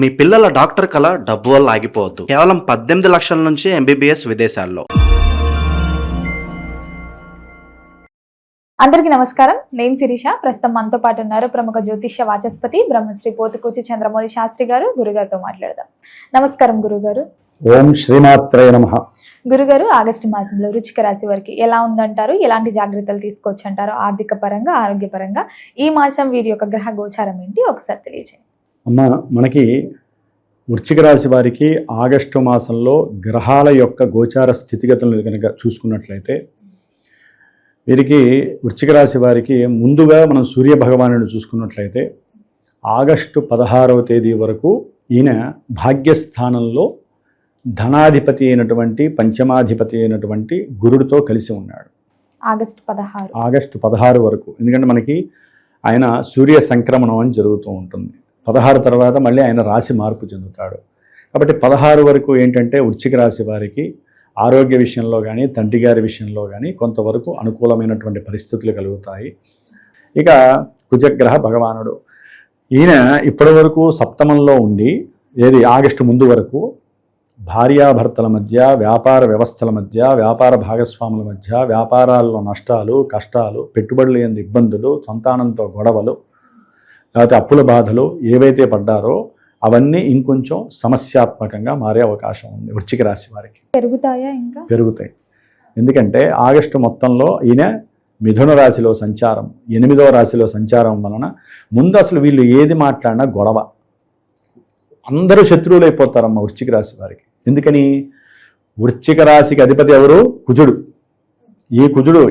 మీ పిల్లల డాక్టర్ కల డబ్బు వల్ల ఆగిపోవద్దు. కేవలం 18 లక్షల నుంచి MBBS విదేశాల్లో. అందరికీ నమస్కారం. నేను శిరీష. ప్రస్తుతం మనతో పాటు ఉన్నారు ప్రముఖ జ్యోతిష్య వాచస్పతి బ్రహ్మశ్రీ పోతుకూచి చంద్రమౌళి శాస్త్రి గారు. గురుగారితో మాట్లాడదాం. నమస్కారం గురుగారు. ఓం శ్రీమాత్రే నమః. గురుగారు, ఆగస్టు మాసంలో వృశ్చిక రాశి వారికి ఎలా ఉందంటారు? ఎలాంటి జాగ్రత్తలు తీసుకోవచ్చు అంటారు? ఆర్థిక పరంగా, ఆరోగ్యపరంగా ఈ మాసం వీరి యొక్క గ్రహ గోచారం ఏంటి ఒకసారి తెలియజేయండి. అమ్మ, మనకి వృశ్చిక రాశి వారికి ఆగస్టు మాసంలో గ్రహాల యొక్క గోచార స్థితిగతులను కనుక చూసుకున్నట్లయితే వీరికి వృశ్చిక రాశి వారికి ముందుగా మనం సూర్య భగవానుడిని చూసుకున్నట్లయితే ఆగస్టు 16వ తేదీ వరకు ఈయన భాగ్యస్థానంలో ధనాధిపతి అయినటువంటి పంచమాధిపతి అయినటువంటి గురుడితో కలిసి ఉన్నాడు. ఆగస్టు 16 వరకు. ఎందుకంటే మనకి ఆయన సూర్య సంక్రమణం అని జరుగుతూ ఉంటుంది. 16 తర్వాత మళ్ళీ ఆయన రాశి మార్పు చెందుతాడు. కాబట్టి 16 వరకు ఏంటంటే వృశ్చిక రాశి వారికి ఆరోగ్య విషయంలో కానీ తండ్రి గారి విషయంలో కానీ కొంతవరకు అనుకూలమైనటువంటి పరిస్థితులు కలుగుతాయి. ఇక కుజగ్రహ భగవానుడు ఈయన ఇప్పటి వరకు సప్తమంలో ఉండి ఆగస్టు ముందు వరకు భార్యాభర్తల మధ్య, వ్యాపార వ్యవస్థల మధ్య, వ్యాపార భాగస్వాముల మధ్య, వ్యాపారాల్లో నష్టాలు, కష్టాలు, పెట్టుబడులు ఎందు ఇబ్బందులు, సంతానంతో గొడవలు, లేకపోతే అప్పుల బాధలు ఏవైతే పడ్డారో అవన్నీ ఇంకొంచెం సమస్యాత్మకంగా మారే అవకాశం ఉంది వృశ్చిక రాశి వారికి. పెరుగుతాయి. ఎందుకంటే ఆగస్టు మొత్తంలో ఈయన మిథున రాశిలో సంచారం, 8వ రాశిలో సంచారం వలన ముందు అసలు వీళ్ళు ఏది మాట్లాడినా గొడవ, అందరూ శత్రువులు అయిపోతారమ్మ వృశ్చిక రాశి వారికి. ఎందుకని? వృశ్చిక రాశికి అధిపతి ఎవరు? కుజుడు. ఈ కుజుడు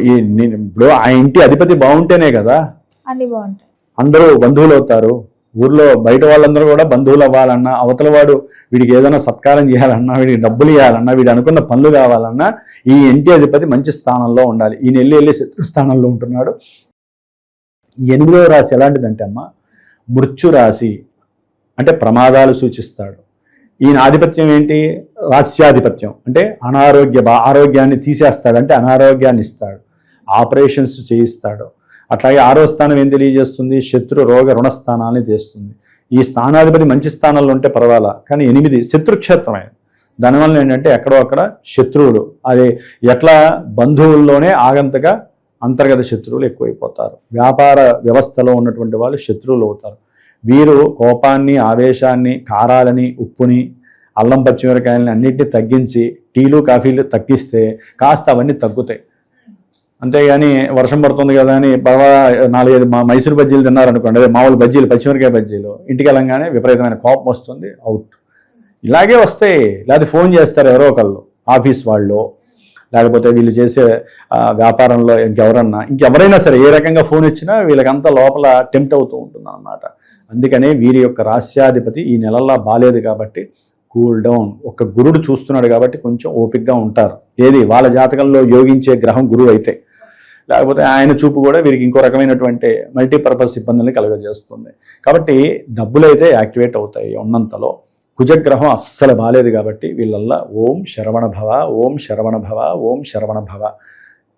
ఇప్పుడు ఆ ఇంటి అధిపతి బాగుంటేనే కదా అన్ని బాగుంటాయి, అందరూ బంధువులు అవుతారు. ఊర్లో బయట వాళ్ళందరూ కూడా బంధువులు అవ్వాలన్నా, అవతల వాడు వీడికి ఏదైనా సత్కారం చేయాలన్నా, వీడికి డబ్బులు ఇవ్వాలన్నా, వీడు అనుకున్న పనులు కావాలన్నా ఈ ఇంటి అధిపతి మంచి స్థానంలో ఉండాలి. ఈయన వెళ్ళి శత్రు స్థానంలో ఉంటున్నాడు. 8వ రాశి ఎలాంటిదంటే అమ్మ మృత్యు రాశి, అంటే ప్రమాదాలు సూచిస్తాడు. ఈయన ఆధిపత్యం ఏంటి? రాస్యాధిపత్యం. అంటే ఆరోగ్యాన్ని తీసేస్తాడు, అంటే అనారోగ్యాన్ని ఇస్తాడు, ఆపరేషన్స్ చేయిస్తాడు. అట్లాగే 6వ స్థానం ఏం తెలియజేస్తుంది? శత్రు రోగ రుణస్థానాన్ని చేస్తుంది. ఈ స్థానాధిపతి మంచి స్థానంలో ఉంటే పర్వాలా, కానీ 8 శత్రుక్షేత్రమే. దానివల్ల ఏంటంటే ఎక్కడో అక్కడ శత్రువులు, అదే ఎట్లా బంధువుల్లోనే ఆగంతగా అంతర్గత శత్రువులు ఎక్కువైపోతారు. వ్యాపార వ్యవస్థలో ఉన్నటువంటి వాళ్ళు శత్రువులు అవుతారు. వీరు కోపాన్ని, ఆవేశాన్ని, కారాలని, ఉప్పుని, అల్లం పచ్చిమిరకాయలని అన్నింటినీ తగ్గించి టీలు కాఫీలు తగ్గిస్తే కాస్త అవన్నీ తగ్గుతాయి. అంతేగాని వర్షం పడుతుంది కదా అని బాగా 4-5 మైసూరు బజ్జీలు తిన్నారనుకోండి, అదే మామూలు బజ్జీలు, పచ్చిమిరకాయ బజ్జీలు, ఇంటికి వెళ్ళంగానే విపరీతమైన కోపం వస్తుంది, అవుట్. ఇలాగే వస్తాయి. లేకపోతే ఫోన్ చేస్తారు ఎవరో ఒకళ్ళు, ఆఫీస్ వాళ్ళు, లేకపోతే వీళ్ళు చేసే వ్యాపారంలో ఇంకెవరైనా సరే ఏ రకంగా ఫోన్ వచ్చినా వీళ్ళకంతా లోపల టెంప్ట్ అవుతూ ఉంటుంది అన్నమాట. అందుకనే వీరి యొక్క రాస్యాధిపతి ఈ నెలల్లో బాలేదు కాబట్టి కూల్ డౌన్. ఒక గురుడు చూస్తున్నాడు కాబట్టి కొంచెం ఓపికగా ఉంటారు. వాళ్ళ జాతకంలో యోగించే గ్రహం గురువు అయితే, లేకపోతే ఆయన చూపు కూడా వీరికి ఇంకో రకమైనటువంటి మల్టీపర్పస్ ఇబ్బందుల్ని కలుగజేస్తుంది. కాబట్టి డబ్బులు అయితే యాక్టివేట్ అవుతాయి ఉన్నంతలో. కుజగ్రహం అస్సలు బాలేదు కాబట్టి వీళ్ళల్లా ఓం శరవణ భవ, ఓం శరవణ భవ, ఓం శరవణ భవ.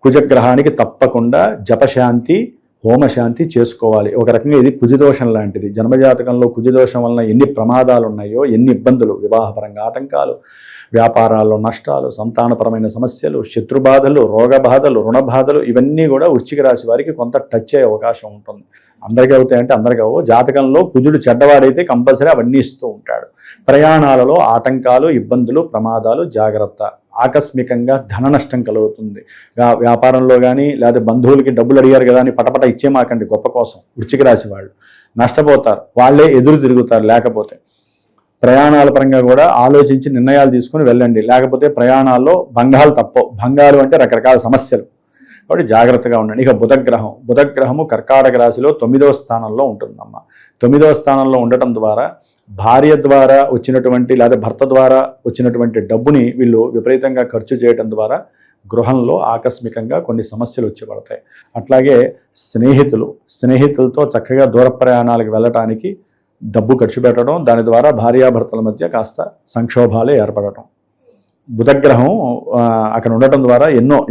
కుజగ్రహానికి తప్పకుండా జపశాంతి, హోమశాంతి చేసుకోవాలి. ఒక రకంగా ఇది కుజదోషం లాంటిది. జన్మజాతకంలో కుజదోషం వలన ఎన్ని ప్రమాదాలు ఉన్నాయో, ఎన్ని ఇబ్బందులు, వివాహపరంగా ఆటంకాలు, వ్యాపారాల్లో నష్టాలు, సంతానపరమైన సమస్యలు, శత్రుబాధలు, రోగబాధలు, రుణబాధలు, ఇవన్నీ కూడా వృశ్చిక రాశి వారికి కొంత టచ్ అయ్యే అవకాశం ఉంటుంది. అందరికీ అవుతాయంటే అందరికీ అవ్వవు. జాతకంలో కుజుడు చెడ్డవాడైతే కంపల్సరీ అవన్నీ ఇస్తూ ఉంటాడు. ప్రయాణాలలో ఆటంకాలు, ఇబ్బందులు, ప్రమాదాలు, జాగ్రత్త. ఆకస్మికంగా ధన నష్టం కలుగుతుంది. వ్యాపారంలో కానీ లేదా బంధువులకి డబ్బులు అడిగారు కదా అని పటపట ఇచ్చేమాకండి గొప్ప కోసం. వృశ్చిక రాశి వాళ్ళు నష్టపోతారు, వాళ్ళే ఎదురు తిరుగుతారు. లేకపోతే ప్రయాణాల పరంగా కూడా ఆలోచించి నిర్ణయాలు తీసుకుని వెళ్ళండి. లేకపోతే ప్రయాణాల్లో భంగాలు అంటే రకరకాల సమస్యలు. కాబట్టి జాగ్రత్తగా ఉండండి. ఇక బుధగ్రహము కర్కాటక రాశిలో 9వ స్థానంలో ఉంటుందమ్మ. 9వ స్థానంలో ఉండటం ద్వారా భార్య ద్వారా వచ్చినటువంటి లేదా భర్త ద్వారా వచ్చినటువంటి డబ్బుని వీళ్ళు విపరీతంగా ఖర్చు చేయడం ద్వారా గృహంలో ఆకస్మికంగా కొన్ని సమస్యలు వచ్చి పడతాయి. అట్లాగే స్నేహితులతో చక్కగా దూర ప్రయాణాలకు వెళ్ళటానికి డబ్బు ఖర్చు పెట్టడం, దాని ద్వారా భార్యాభర్తల మధ్య కాస్త సంక్షోభాలు ఏర్పడటం. బుధగ్రహం అక్కడ ఉండటం ద్వారా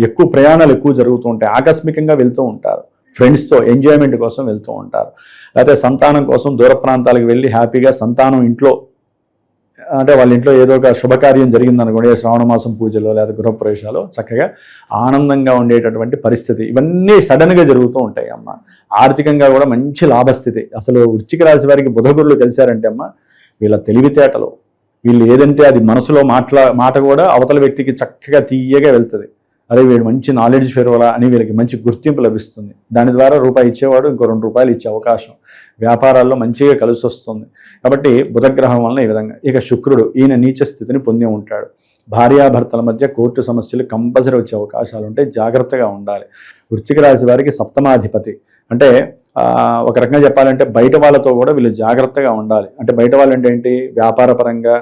ఎక్కువ ప్రయాణాలు ఎక్కువ జరుగుతూ ఉంటాయి. ఆకస్మికంగా వెళ్తూ ఉంటారు. ఫ్రెండ్స్తో ఎంజాయ్మెంట్ కోసం వెళ్తూ ఉంటారు. లేకపోతే సంతానం కోసం దూర ప్రాంతాలకు వెళ్ళి హ్యాపీగా సంతానం ఇంట్లో అంటే వాళ్ళ ఇంట్లో ఏదో ఒక శుభకార్యం జరిగిందనుకోండి, శ్రావణ మాసం పూజలో లేదా గృహప్రవేశాలు, చక్కగా ఆనందంగా ఉండేటటువంటి పరిస్థితి, ఇవన్నీ సడన్గా జరుగుతూ ఉంటాయి అమ్మ. ఆర్థికంగా కూడా మంచి లాభస్థితి. అసలు వృశ్చిక రాశి వారికి బుధగురులు కలిశారంటే అమ్మ, వీళ్ళ తెలివితేటలు, వీళ్ళు ఏదంటే అది మనసులో మాట కూడా అవతల వ్యక్తికి చక్కగా తీయగా వెళ్తుంది. అరే వీడు మంచి నాలెడ్జ్ ఫెరవలా అని వీళ్ళకి మంచి గుర్తింపు లభిస్తుంది. దాని ద్వారా రూపాయి ఇచ్చేవాడు ఇంకో ₹2 ఇచ్చే అవకాశం, వ్యాపారాల్లో మంచిగా కలిసి వస్తుంది. కాబట్టి బుధగ్రహం వలన ఈ విధంగా. ఇక శుక్రుడు, ఈయన నీచ స్థితిని పొంది ఉంటాడు. భార్యాభర్తల మధ్య కోర్టు సమస్యలు కంపల్సరీ వచ్చే అవకాశాలు ఉంటాయి, జాగ్రత్తగా ఉండాలి. వృశ్చిక రాశి వారికి సప్తమాధిపతి, అంటే ఒక రకంగా చెప్పాలంటే బయట వాళ్ళతో కూడా వీళ్ళు జాగ్రత్తగా ఉండాలి. అంటే బయట వాళ్ళు అంటే ఏంటి, వ్యాపార పరంగా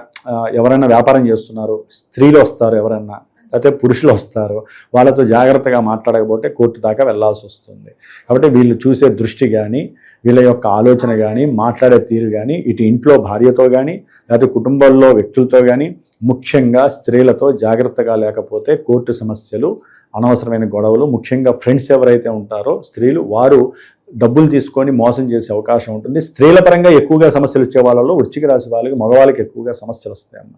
ఎవరైనా వ్యాపారం చేస్తున్నారు, స్త్రీలు వస్తారు, ఎవరైనా లేకపోతే పురుషులు వస్తారు, వాళ్ళతో జాగ్రత్తగా మాట్లాడకపోతే కోర్టు దాకా వెళ్లాల్సి వస్తుంది. కాబట్టి వీళ్ళు చూసే దృష్టి కానీ, వీళ్ళ యొక్క ఆలోచన కానీ, మాట్లాడే తీరు కానీ, ఇటు ఇంట్లో భార్యతో కానీ లేకపోతే కుటుంబంలో వ్యక్తులతో కానీ, ముఖ్యంగా స్త్రీలతో జాగ్రత్తగా లేకపోతే కోర్టు సమస్యలు, అనవసరమైన గొడవలు, ముఖ్యంగా ఫ్రెండ్స్ ఎవరైతే ఉంటారో స్త్రీలు, వారు డబ్బులు తీసుకొని మోసం చేసే అవకాశం ఉంటుంది. స్త్రీల పరంగా ఎక్కువగా సమస్యలు వచ్చే వాళ్ళలో వృశ్చిక రాశి వాళ్ళకి, మగవాళ్ళకి ఎక్కువగా సమస్యలు వస్తాయన్న.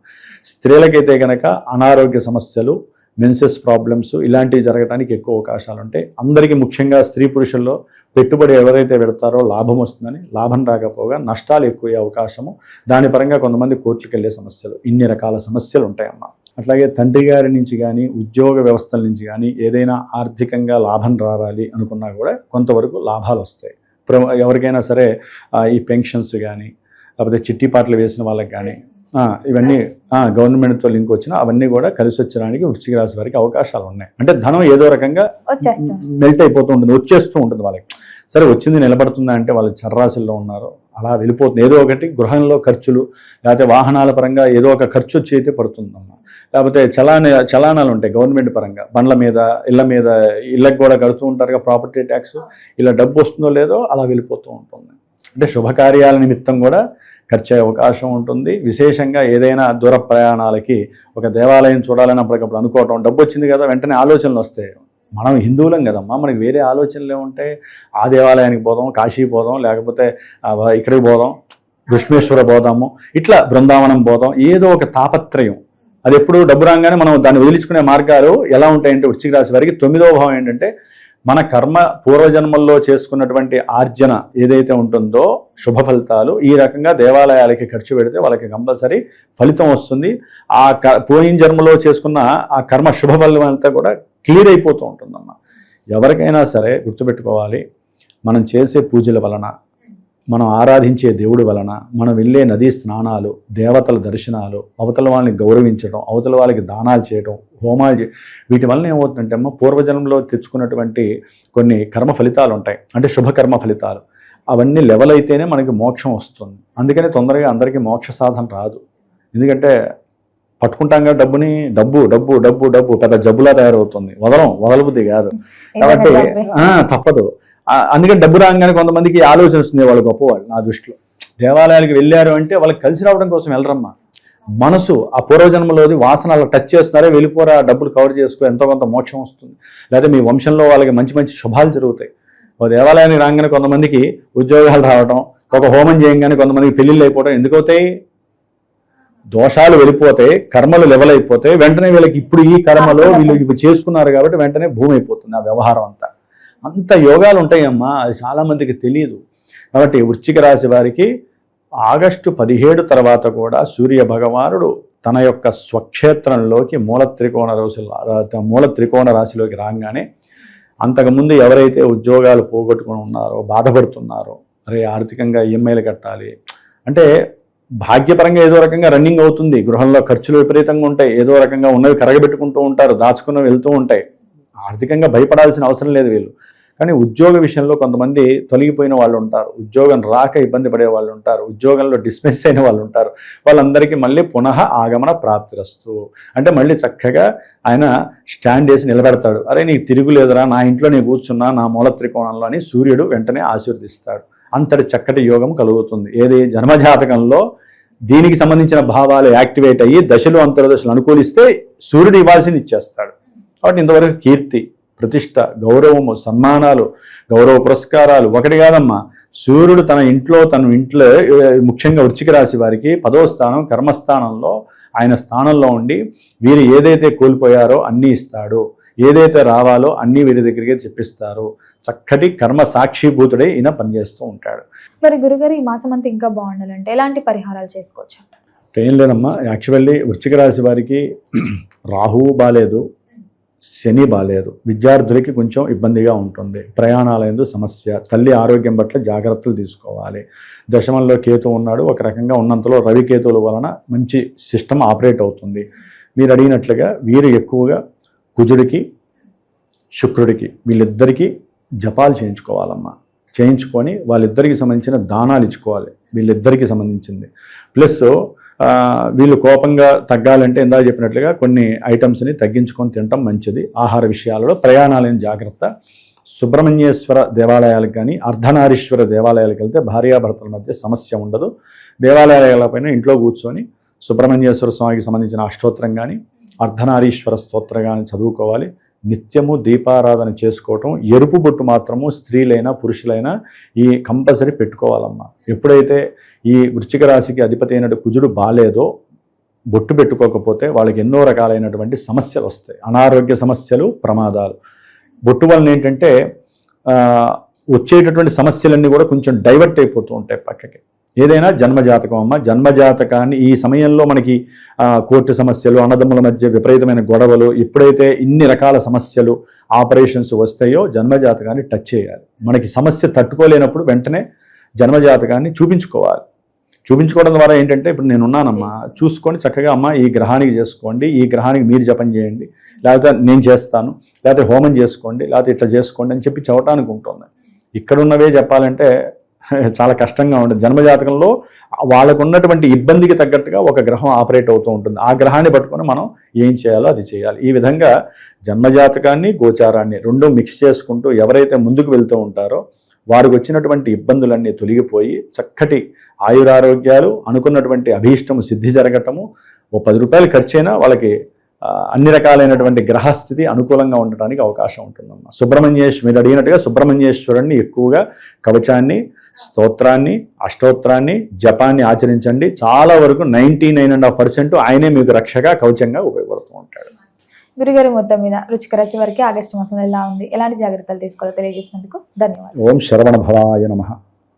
స్త్రీలకైతే కనుక అనారోగ్య సమస్యలు, మెన్సెస్ ప్రాబ్లమ్స్ ఇలాంటివి జరగడానికి ఎక్కువ అవకాశాలు ఉంటాయి. అందరికీ ముఖ్యంగా స్త్రీ పురుషుల్లో పెట్టుబడి ఎవరైతే పెడతారో లాభం వస్తుందని, లాభం రాకపోగా నష్టాలు ఎక్కువ అవకాశము, దాని పరంగా కొంతమంది కోర్టులకు వెళ్ళే సమస్యలు, ఇన్ని రకాల సమస్యలు ఉంటాయన్న. అట్లాగే తండ్రి గారి నుంచి కానీ, ఉద్యోగ వ్యవస్థల నుంచి కానీ ఏదైనా ఆర్థికంగా లాభం రావాలి అనుకున్నా కూడా కొంతవరకు లాభాలు వస్తాయి. ఎవరికైనా సరే ఈ పెన్షన్స్ కానీ లేకపోతే చిట్టిపాట్లు వేసిన వాళ్ళకి కానీ ఇవన్నీ గవర్నమెంట్తో లింక్ వచ్చినా అవన్నీ కూడా కలిసి వచ్చడానికి వృశ్చిక రాశి వారికి అవకాశాలు ఉన్నాయి. అంటే ధనం ఏదో రకంగా మెల్ట్ అయిపోతూ ఉంటుంది, వచ్చేస్తూ ఉంటుంది వాళ్ళకి. సరే వచ్చింది నిలబడుతుందా అంటే వాళ్ళు చర్రాశుల్లో ఉన్నారు, అలా వెళ్ళిపోతుంది. ఏదో ఒకటి గృహంలో ఖర్చులు లేకపోతే వాహనాల పరంగా ఏదో ఒక ఖర్చు వచ్చి అయితే పడుతుందమ్మా. లేకపోతే చలానాలు ఉంటాయి గవర్నమెంట్ పరంగా, బండ్ల మీద, ఇళ్ళ మీద, ఇళ్ళకి కూడా కడుతూ ఉంటారుగా ప్రాపర్టీ ట్యాక్స్, ఇలా డబ్బు వస్తుందో లేదో అలా వెళ్ళిపోతూ ఉంటుంది. అంటే శుభకార్యాల నిమిత్తం కూడా ఖర్చు అయ్యే అవకాశం ఉంటుంది. విశేషంగా ఏదైనా దూర ప్రయాణాలకి ఒక దేవాలయం చూడాలని అప్పటికప్పుడు అనుకోవటం, డబ్బు వచ్చింది కదా వెంటనే ఆలోచనలు వస్తాయి. మనం హిందువులం కదమ్మా, మనకి వేరే ఆలోచనలు ఏముంటాయి, ఆ దేవాలయానికి పోదాం, కాశీ పోదాం, లేకపోతే ఇక్కడికి పోదాం, కృష్ణేశ్వర పోదాము, ఇట్లా బృందావనం పోదాం, ఏదో ఒక తాపత్రయం. అది ఎప్పుడు డబ్బు రాగానే మనం దాన్ని వదిలించుకునే మార్గాలు ఎలా ఉంటాయంటే వృశ్చిక రాశి వారికి 9వ భావం ఏంటంటే మన కర్మ, పూర్వజన్మల్లో చేసుకున్నటువంటి ఆర్జన ఏదైతే ఉంటుందో శుభ ఫలితాలు, ఈ రకంగా దేవాలయాలకి ఖర్చు పెడితే వాళ్ళకి కంపల్సరీ ఫలితం వస్తుంది. ఆ పోయిన జన్మలో చేసుకున్న ఆ కర్మ శుభ ఫలం అంతా కూడా క్లియర్ అయిపోతూ ఉంటుందమ్మా. ఎవరికైనా సరే గుర్తుపెట్టుకోవాలి, మనం చేసే పూజల వలన, మనం ఆరాధించే దేవుడి వలన, మనం వెళ్ళే నదీ స్నానాలు, దేవతల దర్శనాలు, అవతల వాళ్ళని గౌరవించడం, అవతల వాళ్ళకి దానాలు చేయడం, హోమాలు వీటి వలన ఏమవుతుందంటే అమ్మ, పూర్వజన్మలో తెచ్చుకున్నటువంటి కొన్ని కర్మ ఫలితాలు ఉంటాయి, అంటే శుభకర్మ ఫలితాలు, అవన్నీ లెవెల్ అయితేనే మనకి మోక్షం వస్తుంది. అందుకని తొందరగా అందరికీ మోక్ష సాధన రాదు. ఎందుకంటే పట్టుకుంటాం కదా డబ్బుని, డబ్బు డబ్బు డబ్బు డబ్బు పెద్ద జబ్బులా తయారవుతుంది, వదలబుద్ధి కాదు. కాబట్టి తప్పదు. అందుకని డబ్బు రాగానే కొంతమందికి ఆలోచన వస్తుంది, వాళ్ళు గొప్పవాళ్ళు నా దృష్టిలో. దేవాలయాలకు వెళ్ళారు అంటే వాళ్ళకి కలిసి రావడం కోసం వెళ్ళరమ్మా, మనసు ఆ పూర్వజన్మలోది వాసన అలా టచ్ చేస్తున్నారే, వెళ్ళిపోరా, డబ్బులు కవర్ చేసుకో, ఎంతో కొంత మోక్షం వస్తుంది. లేదా మీ వంశంలో వాళ్ళకి మంచి మంచి శుభాలు జరుగుతాయి. ఒక దేవాలయానికి రాగానే కొంతమందికి ఉద్యోగాలు రావడం, ఒక హోమం చేయగానే కొంతమందికి పెళ్ళిళ్ళు అయిపోవడం, ఎందుకవుతాయి? దోషాలు వెళ్ళిపోతే, కర్మలు లెవెల్ అయిపోతే, వెంటనే వీళ్ళకి ఇప్పుడు ఈ కర్మలో వీళ్ళు ఇవి చేసుకున్నారు కాబట్టి వెంటనే భూమి అయిపోతుంది ఆ వ్యవహారం అంతా. అంత యోగాలు ఉంటాయమ్మా, అది చాలామందికి తెలియదు. కాబట్టి వృశ్చిక రాశి వారికి ఆగస్టు 17 తర్వాత కూడా సూర్య భగవానుడు తన యొక్క స్వక్షేత్రంలోకి మూల త్రికోణ రాశిలోకి రాగానే, అంతకుముందు ఎవరైతే ఉద్యోగాలు పోగొట్టుకుని ఉన్నారో, బాధపడుతున్నారో, అరే ఆర్థికంగా ఈఎంఐలు కట్టాలి అంటే, భాగ్యపరంగా ఏదో రకంగా రన్నింగ్ అవుతుంది, గృహంలో ఖర్చులు విపరీతంగా ఉంటాయి, ఏదో రకంగా ఉన్నవి కరగబెట్టుకుంటూ ఉంటారు, దాచుకున్నవి వెళ్తూ ఉంటాయి, ఆర్థికంగా భయపడాల్సిన అవసరం లేదు వీళ్ళు. కానీ ఉద్యోగ విషయంలో కొంతమంది తొలగిపోయిన వాళ్ళు ఉంటారు, ఉద్యోగం రాక ఇబ్బంది పడే వాళ్ళు ఉంటారు, ఉద్యోగంలో డిస్మిస్ అయిన వాళ్ళు ఉంటారు. వాళ్ళందరికీ మళ్ళీ పునః ఆగమన ప్రాప్తిరస్తు అంటే మళ్ళీ చక్కగా ఆయన స్టాండ్ వేసి నిలబెడతాడు. అరే నీకు తిరుగులేదురా, నా ఇంట్లో నేను కూర్చున్నా నా మూల త్రికోణంలో అని సూర్యుడు వెంటనే ఆశీర్వదిస్తాడు. అంతటి చక్కటి యోగం కలుగుతుంది. ఏది జన్మజాతకంలో దీనికి సంబంధించిన భావాలు యాక్టివేట్ అయ్యి దశలు అంతర్దశలు అనుకూలిస్తే సూర్యుడు ఇవ్వాల్సింది ఇచ్చేస్తాడు. కాబట్టి ఇంతవరకు కీర్తి, ప్రతిష్ట, గౌరవము, సన్మానాలు, గౌరవ పురస్కారాలు. ఒకటి కాదమ్మా, సూర్యుడు తన ఇంట్లో ముఖ్యంగా వృశ్చిక రాశి వారికి 10వ స్థానం కర్మస్థానంలో ఆయన స్థానంలో ఉండి వీరు ఏదైతే కోల్పోయారో అన్నీ ఇస్తాడు, ఏదైతే రావాలో అన్నీ వీరి దగ్గరికి చెప్పిస్తారు. చక్కటి కర్మ సాక్షిభూతుడే ఈయన పనిచేస్తూ ఉంటాడు. మరి గురుగారు ఈ మాసం అంతా ఇంకా బాగుండాలంటే ఎలాంటి పరిహారాలు చేసుకోవచ్చు అంటారు? ఏం లేదమ్మా, యాక్చువల్లీ వృశ్చిక రాశి వారికి రాహువు బాలేదు, శని బాలేదు, విద్యార్థులకి కొంచెం ఇబ్బందిగా ఉంటుంది, ప్రయాణాలయందు సమస్య, తల్లి ఆరోగ్యం పట్ల జాగ్రత్తలు తీసుకోవాలి. దశమంలో కేతు ఉన్నాడు, ఒక రకంగా ఉన్నంతలో రవి కేతువుల వలన మంచి సిస్టమ్ ఆపరేట్ అవుతుంది. మీరు అడిగినట్లుగా వీరు ఎక్కువగా కుజుడికి, శుక్రుడికి వీళ్ళిద్దరికీ జపాలు చేయించుకోవాలమ్మా. చేయించుకొని వాళ్ళిద్దరికి సంబంధించిన దానాలు ఇచ్చుకోవాలి, వీళ్ళిద్దరికి సంబంధించింది. ప్లస్ వీళ్ళు కోపంగా తగ్గాలంటే ఇందాక చెప్పినట్లుగా కొన్ని ఐటమ్స్ని తగ్గించుకొని తినటం మంచిది. ఆహార విషయాలలో ప్రయాణాలైన జాగ్రత్త. సుబ్రహ్మణ్యేశ్వర దేవాలయాలకు కానీ అర్ధనారీశ్వర దేవాలయాలకు వెళ్తే భార్యాభర్తల మధ్య సమస్య ఉండదు. దేవాలయాలపైన ఇంట్లో కూర్చొని సుబ్రహ్మణ్యేశ్వర స్వామికి సంబంధించిన అష్టోత్తరం కానీ అర్ధనారీశ్వర స్తోత్రం కానీ చదువుకోవాలి. నిత్యము దీపారాధన చేసుకోవటం, ఎరుపు బొట్టు మాత్రము స్త్రీలైనా పురుషులైనా ఈ కంపల్సరీ పెట్టుకోవాలమ్మా. ఎప్పుడైతే ఈ వృశ్చిక రాశికి అధిపతి అయినట్టు కుజుడు బాలేదో, బొట్టు పెట్టుకోకపోతే వాళ్ళకి ఎన్నో రకాలైనటువంటి సమస్యలు వస్తాయి, అనారోగ్య సమస్యలు, ప్రమాదాలు. బొట్టు వలన ఏంటంటే వచ్చేటటువంటి సమస్యలన్నీ కూడా కొంచెం డైవర్ట్ అయిపోతూ ఉంటాయి పక్కకి. ఏదైనా జన్మజాతకం అమ్మ, జన్మజాతకాన్ని ఈ సమయంలో మనకి కోర్టు సమస్యలు, అన్నదమ్ముల మధ్య విపరీతమైన గొడవలు, ఎప్పుడైతే ఇన్ని రకాల సమస్యలు, ఆపరేషన్స్ వస్తాయో జన్మజాతకాన్ని టచ్ చేయాలి. మనకి సమస్య తట్టుకోలేనప్పుడు వెంటనే జన్మజాతకాన్ని చూపించుకోవాలి. చూపించుకోవడం ద్వారా ఏంటంటే ఇప్పుడు నేను ఉన్నానమ్మా, చూసుకొని చక్కగా అమ్మ ఈ గ్రహానికి చేసుకోండి, ఈ గ్రహానికి మీరు జపం చేయండి, లేకపోతే నేను చేస్తాను, లేకపోతే హోమం చేసుకోండి, లేకపోతే ఇట్లా చేసుకోండి అని చెప్పి చెప్పడానికి ఉంటుంది. ఇక్కడున్నవే చెప్పాలంటే చాలా కష్టంగా ఉంటుంది. జన్మజాతకంలో వాళ్ళకు ఉన్నటువంటి ఇబ్బందికి తగ్గట్టుగా ఒక గ్రహం ఆపరేట్ అవుతూ ఉంటుంది. ఆ గ్రహాన్ని పట్టుకొని మనం ఏం చేయాలో అది చేయాలి. ఈ విధంగా జన్మజాతకాన్ని, గోచారాన్ని రెండు మిక్స్ చేసుకుంటూ ఎవరైతే ముందుకు వెళ్తూ ఉంటారో వారికి వచ్చినటువంటి ఇబ్బందులన్నీ తొలగిపోయి చక్కటి ఆయురారోగ్యాలు, అనుకున్నటువంటి అభీష్టము సిద్ధి జరగటము, ఓ 10 రూపాయలు ఖర్చైనా వాళ్ళకి అన్ని రకాలైనటువంటి గ్రహస్థితి అనుకూలంగా ఉండటానికి అవకాశం ఉంటుందమ్మా. మీరు అడిగినట్టుగా సుబ్రహ్మణ్యేశ్వరుణ్ణి ఎక్కువగా కవచాన్ని, స్తోత్రాన్ని, అష్టోత్తరాన్ని, జపాన్ని ఆచరించండి. చాలా వరకు 99.5% ఆయనే మీకు రక్షగా, కవచంగా ఉపయోగపడుతూ ఉంటాడు. గురుగారు మొత్తం మీద వృశ్చిక రాశి వారికి ఆగస్టు మాసంలో ఎలా ఉంది, ఎలాంటి జాగ్రత్తలు తీసుకోవాలో తెలియజేసినందుకు ధన్యవాదాలు. ఓం శరవణ భవాయ నమః.